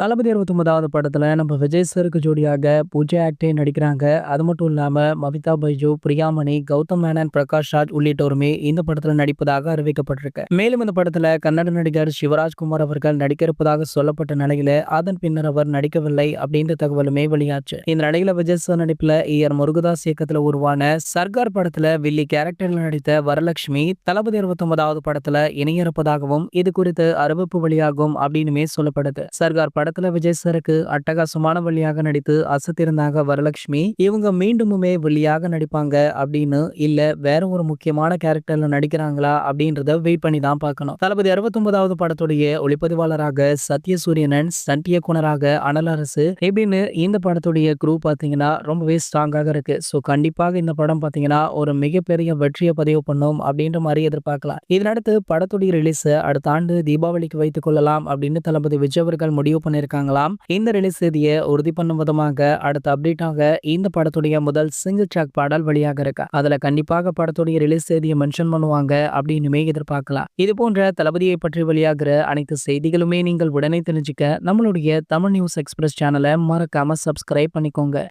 தளபதி 69வது படத்துல நம்ம விஜய் சாருக்கு ஜோடியாக பூஜா ஆக்டே நடிக்கிறாங்க. அது மட்டும் இல்லாம மமிதா பைஜு, பிரியாமணி, கௌதம் மேனன், பிரகாஷ் ராஜ் உள்ளிட்டோருமே இந்த படத்துல நடிப்பதாக அறிவிக்கப்பட்டிருக்கு. மேலும் இந்த படத்துல கன்னட நடிகர் சிவராஜ்குமார் அவர்கள் நடிக்க இருப்பதாக சொல்லப்பட்ட நிலையில அதன் பின்னர் அவர் நடிக்கவில்லை அப்படின்ற தகவலுமே வெளியாச்சு. இந்த நிலையில விஜய் சார் நடிப்புல AR முருகதாஸ் இயக்கத்துல உருவான சர்கார் படத்துல வில்லி கேரக்டர்ல நடித்த வரலட்சுமி தளபதி 69வது படத்துல இணைய இருப்பதாகவும் இது குறித்து அறிவிப்பு வெளியாகும் அப்படின்னுமே சொல்லப்படுது. சர்கார் படத்துல விஜய் சாருக்கு அட்டகாசமான வழியாக நடித்து அசத்திருந்தாங்க வரலட்சுமி. இவங்க மீண்டுமே வழியாக நடிப்பாங்க அப்படின்னு இல்ல வேற ஒரு முக்கியமான கேரக்டர்ல நடிக்கிறாங்களா அப்படின்றத வெயிட் பண்ணி தான் பார்க்கணும். தளபதி 69வது படத்துடைய ஒளிப்பதிவாளராக சத்யசூரியனன், ஸ்டண்ட் இயக்குனராக அனல் அரசு இப்படின்னு இந்த படத்துடைய குரூ பாத்தீங்கன்னா ரொம்பவே ஸ்ட்ராங்காக இருக்கு. ஸோ கண்டிப்பாக இந்த படம் பாத்தீங்கன்னா ஒரு மிகப்பெரிய வெற்றியை பதிவு பண்ணும் அப்படின்ற மாதிரி எதிர்பார்க்கலாம். இதனடுத்து படத்துடைய ரிலீஸ் அடுத்த ஆண்டு தீபாவளிக்கு வைத்துக் கொள்ளலாம் அப்படின்னு தளபதி விஜய் அவர்கள் முடிவு பண்ணிருக்காங்களாம். இந்த ரிலீஸ் தேதியை உறுதி பண்ணும் விதமாக அடுத்த அப்டேட்டாக இந்த படத்துடைய முதல் சிங்கிள் ட்ராக் பாடல் வெளியாக இருக்கு. அதுல கண்டிப்பாக படத்துடைய ரிலீஸ் தேதியை மென்ஷன் பண்ணுவாங்க அப்படின்னுமே எதிர்பார்க்கலாம். இது போன்ற தளபதியை பற்றி வெளியாகிற அனைத்து செய்திகளுமே நீங்கள் உடனே தெரிஞ்சுக்க நம்மளுடைய தமிழ் நியூஸ் எக்ஸ்பிரஸ் சேனலை மறக்காம சப்ஸ்கிரைப் பண்ணிக்கோங்க.